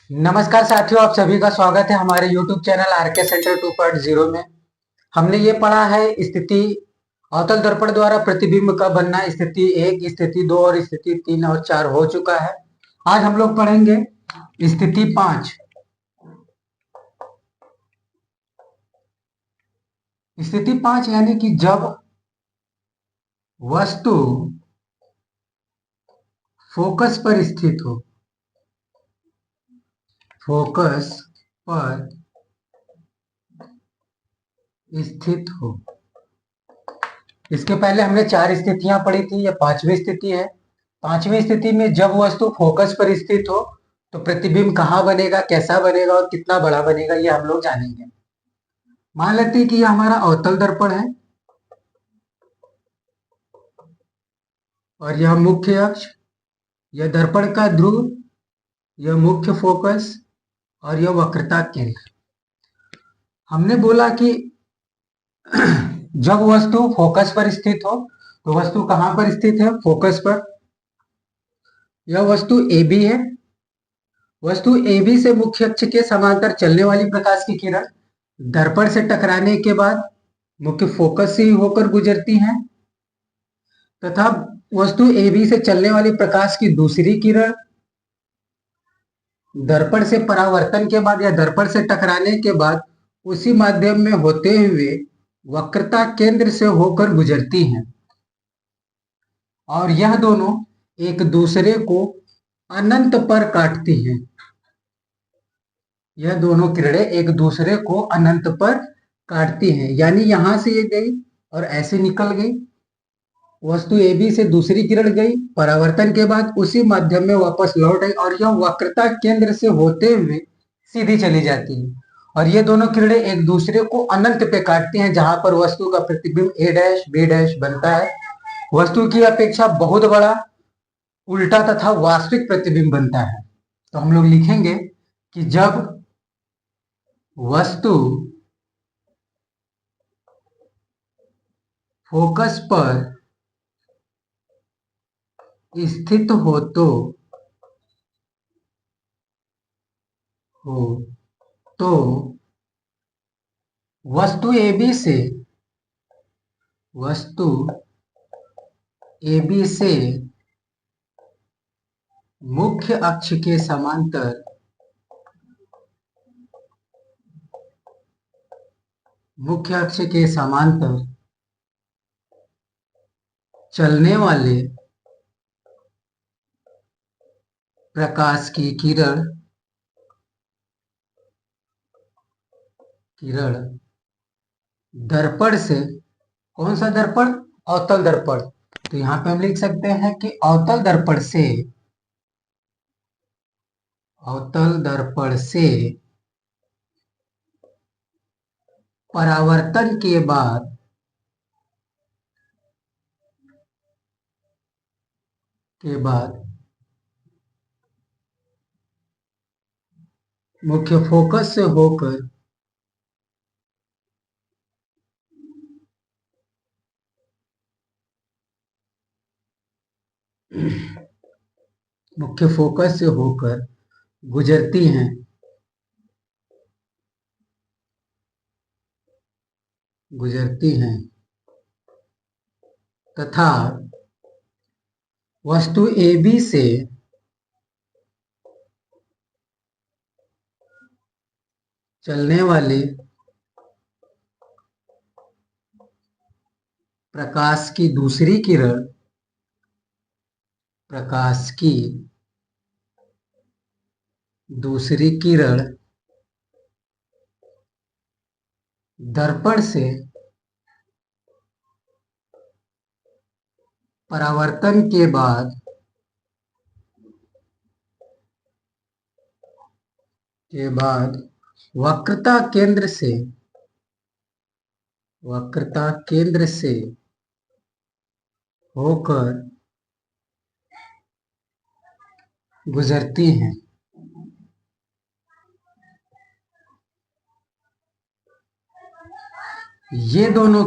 नमस्कार साथियों, आप सभी का स्वागत है हमारे YouTube चैनल आरके सेंटर 2.0 में। हमने ये पढ़ा है स्थिति अवतल दर्पण द्वारा प्रतिबिंब का बनना। स्थिति 1, स्थिति 2 और स्थिति 3 और 4 हो चुका है। आज हम लोग पढ़ेंगे स्थिति 5। स्थिति 5 यानी कि जब वस्तु फोकस पर स्थित हो। फोकस पर स्थित हो। इसके पहले हमने 4 स्थितियां पढ़ी थी, यह 5वीं स्थिति है। 5वीं स्थिति में जब वस्तु फोकस पर स्थित हो तो प्रतिबिंब कहाँ बनेगा, कैसा बनेगा और कितना बड़ा बनेगा, ये हम लोग जानेंगे। मान लेते हैं कि यह हमारा अवतल दर्पण है और यह मुख्य अक्ष, यह दर्पण का ध्रुव, यह मुख्य फोकस और यह वक्रता केंद्र। हमने बोला कि जब वस्तु फोकस पर स्थित हो तो वस्तु कहां पर स्थित है, फोकस पर। यह वस्तु AB है। वस्तु AB से मुख्य अक्ष के समांतर चलने वाली प्रकाश की किरण दर्पण से टकराने के बाद मुख्य फोकस से होकर गुजरती हैं तथा वस्तु AB से चलने वाली प्रकाश की दूसरी किरण दर्पण से परावर्तन के बाद या दर्पण से टकराने के बाद उसी माध्यम में होते हुए वक्रता केंद्र से होकर गुजरती हैं और यह दोनों एक दूसरे को अनंत पर काटती हैं। यह दोनों किरणें एक दूसरे को अनंत पर काटती हैं, यानी यहां से ये गई और ऐसे निकल गई। वस्तु AB से दूसरी किरण गई, परावर्तन के बाद उसी माध्यम में वापस लौट आई और यह वक्रता केंद्र से होते हुए सीधी चली जाती है और ये दोनों किरणें एक दूसरे को अनंत पे काटती हैं, जहां पर वस्तु का प्रतिबिंब A' B' बनता है। वस्तु की अपेक्षा बहुत बड़ा उल्टा तथा वास्तविक प्रतिबिंब बनता है। तो हम लोग लिखेंगे कि जब वस्तु फोकस पर स्थित हो तो वस्तु AB से मुख्य अक्ष के समांतर चलने वाले प्रकाश की किरण दर्पण से, कौन सा दर्पण, अवतल दर्पण। तो यहां पे हम लिख सकते हैं कि अवतल दर्पण से परावर्तन के बाद मुख्य फोकस से होकर गुजरती हैं तथा वस्तु AB से चलने वाले प्रकाश की दूसरी किरण दर्पण से परावर्तन के बाद वक्रता केंद्र से होकर गुजरती हैं। ये दोनों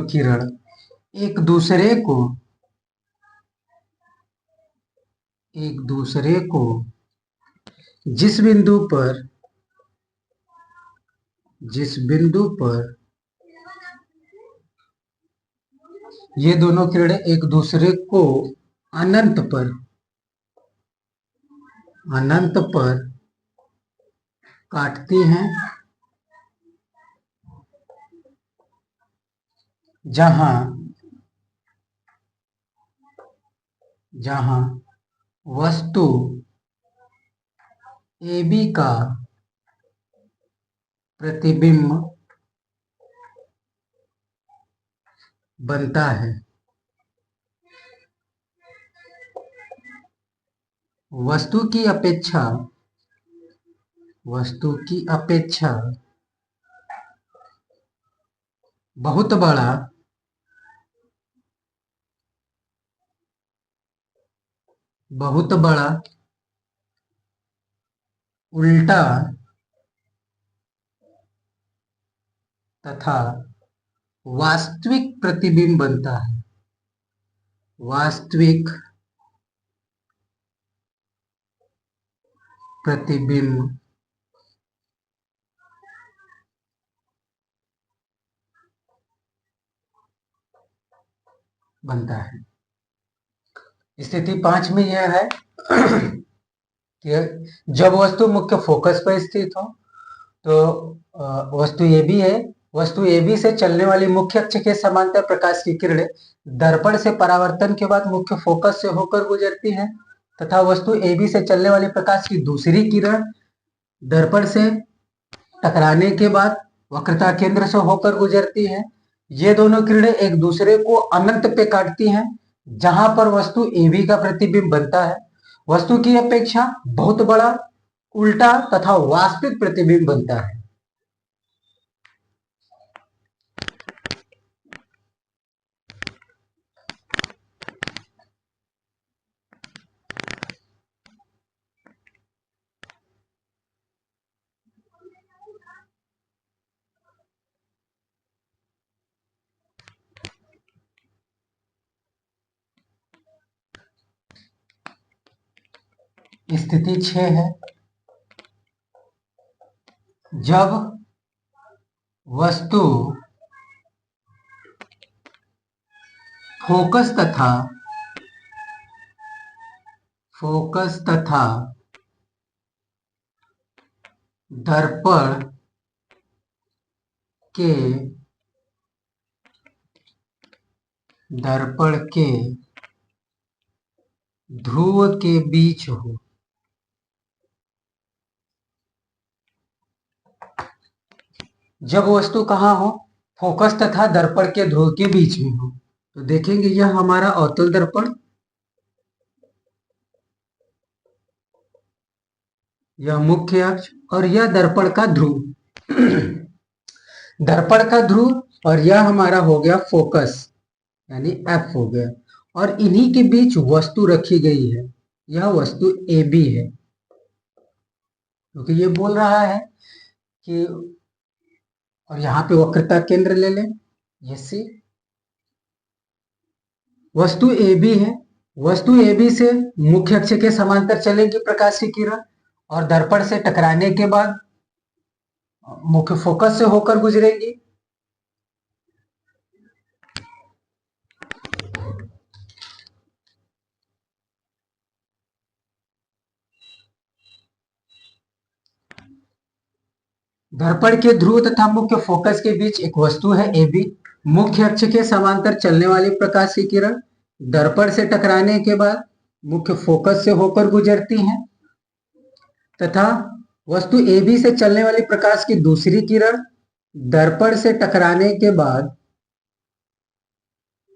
किरण एक दूसरे को एक दूसरे को जिस बिंदु पर ये दोनों किरणें एक दूसरे को अनंत पर काटती हैं, जहां वस्तु AB का प्रतिबिंब बनता है। वस्तु की अपेक्षा बहुत बड़ा उल्टा तथा वास्तविक प्रतिबिंब बनता है। वास्तविक प्रतिबिंब बनता है। स्थिति 5 में यह है कि जब वस्तु मुख्य फोकस पर स्थित हो तो वस्तु AB है। वस्तु AB से चलने वाली मुख्य अक्ष के समांतर प्रकाश की किरणें दर्पण से परावर्तन के बाद मुख्य फोकस से होकर गुजरती हैं तथा वस्तु AB से चलने वाली प्रकाश की दूसरी किरण दर्पण से टकराने के बाद वक्रता केंद्र से होकर गुजरती है। ये दोनों किरणें एक दूसरे को अनंत पे काटती हैं, जहां पर वस्तु AB का प्रतिबिंब बनता है। वस्तु की अपेक्षा बहुत बड़ा उल्टा तथा वास्तविक प्रतिबिंब बनता है। स्थिति 6 है, जब वस्तु फोकस तथा दर्पण के ध्रुव के बीच हो। जब वस्तु कहाँ हो? फोकस तथा दर्पण के ध्रुव के बीच में हो। तो देखेंगे यह हमारा अवतल दर्पण, यह मुख्य अक्ष और यह दर्पण का ध्रुव दर्पण का ध्रुव और यह हमारा हो गया फोकस यानी F हो गया और इन्हीं के बीच वस्तु रखी गई है। यह वस्तु AB है क्योंकि ये बोल रहा है कि, और यहाँ पे वक्रता केंद्र ले लें, ये C। वस्तु AB है। वस्तु AB से मुख्य अक्ष के समांतर चलेगी प्रकाश की किरण और दर्पण से टकराने के बाद मुख्य फोकस से होकर गुजरेगी। दर्पण के ध्रुव तथा मुख्य फोकस के बीच एक वस्तु है AB। मुख्य अक्ष के समांतर चलने वाली प्रकाश की किरण दर्पण से टकराने के बाद मुख्य फोकस से होकर गुजरती हैं तथा वस्तु AB से चलने वाली प्रकाश की दूसरी किरण दर्पण से टकराने के बाद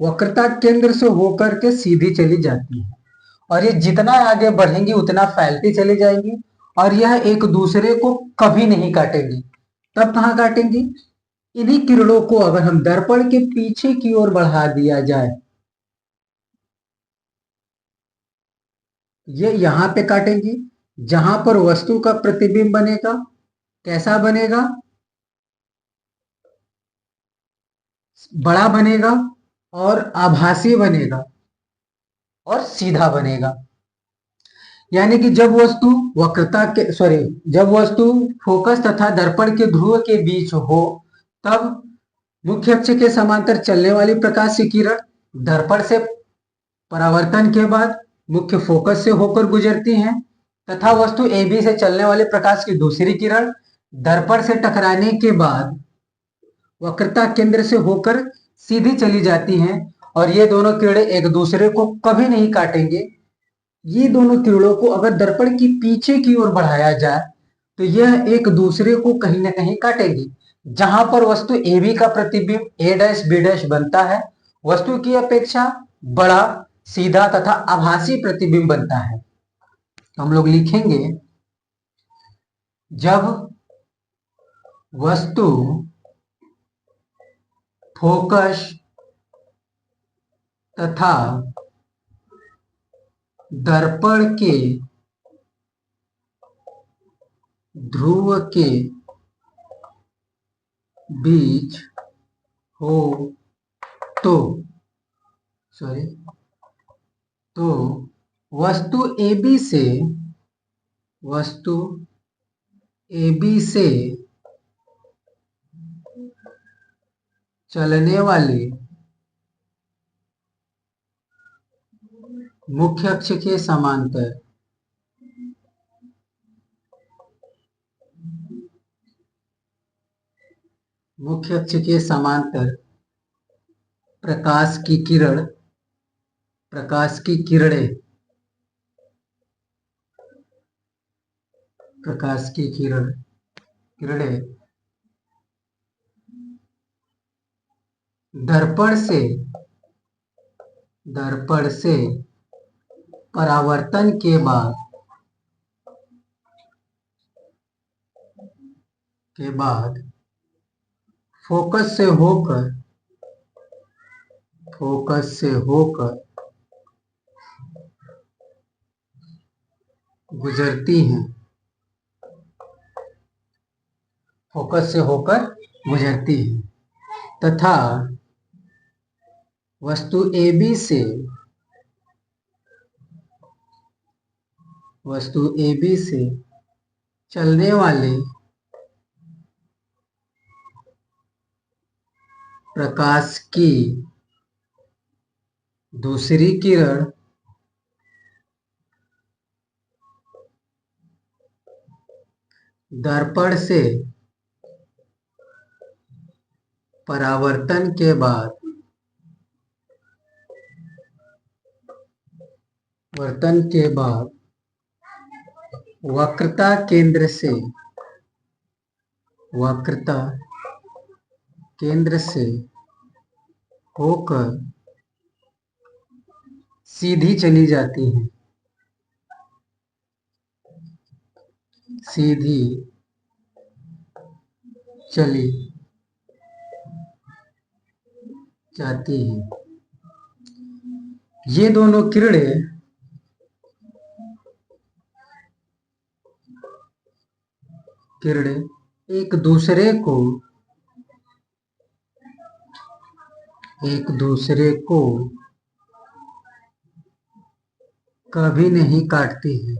वक्रता केंद्र से होकर के सीधी चली जाती है और ये जितना आगे बढ़ेंगी उतना फैलती चली जाएंगी और यह एक दूसरे को कभी नहीं काटेंगी। तब कहाँ काटेंगी? इन्हीं किरणों को अगर हम दर्पण के पीछे की ओर बढ़ा दिया जाए, ये यहां पे काटेंगी जहां पर वस्तु का प्रतिबिंब बनेगा। कैसा बनेगा? बड़ा बनेगा और आभासी बनेगा और सीधा बनेगा। यानी कि जब वस्तु फोकस तथा दर्पण के ध्रुव के बीच हो तब मुख्य अक्ष के समांतर चलने वाली प्रकाश की किरण दर्पण से परावर्तन के बाद मुख्य फोकस से होकर गुजरती हैं तथा वस्तु AB से चलने वाले प्रकाश की दूसरी किरण दर्पण से टकराने के बाद वक्रता केंद्र से होकर सीधी चली जाती हैं और ये दोनों किरणें एक दूसरे को कभी नहीं काटेंगे। ये दोनों किरणों को अगर दर्पण की पीछे की ओर बढ़ाया जाए तो यह एक दूसरे को कहीं ना कहीं काटेंगी। जहां पर वस्तु AB का प्रतिबिंब A' B' बनता है, वस्तु की अपेक्षा बड़ा, सीधा तथा आभासी प्रतिबिंब बनता है। तो हम लोग लिखेंगे, जब वस्तु फोकस तथा दर्पण के ध्रुव के बीच हो तो वस्तु AB से चलने वाले मुख्य अक्ष के समांतर प्रकाश की किरणें दर्पण से परावर्तन के बाद फोकस से होकर गुजरती हैं तथा वस्तु AB से चलने वाले प्रकाश की दूसरी किरण दर्पण से परावर्तन के बाद वक्रता केंद्र से होकर सीधी चली जाती हैं ये दोनों किरणें एक दूसरे को कभी नहीं काटती हैं।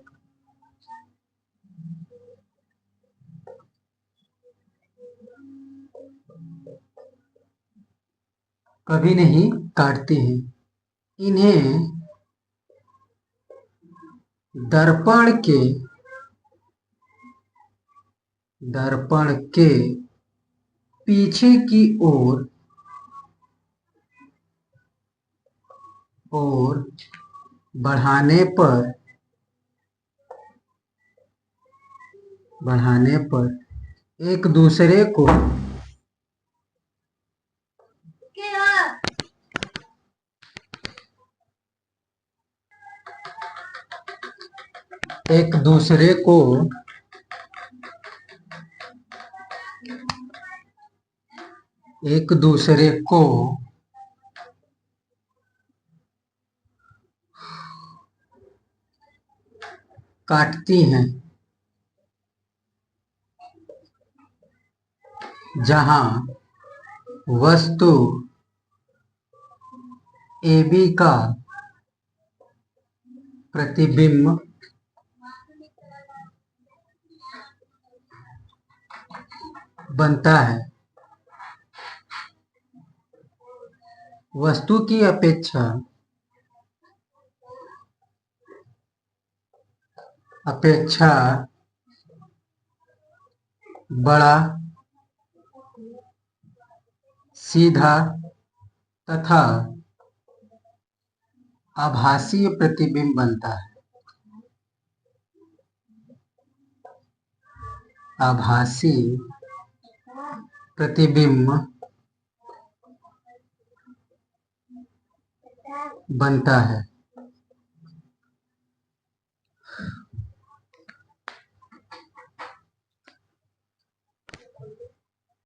इन्हें दर्पण के पीछे की ओर बढ़ाने पर एक दूसरे को काटती हैं। जहां वस्तु AB का प्रतिबिंब बनता है। वस्तु की अपेक्षा बड़ा, सीधा तथा आभासीय प्रतिबिंब बनता है। आभासी प्रतिबिंब बनता है।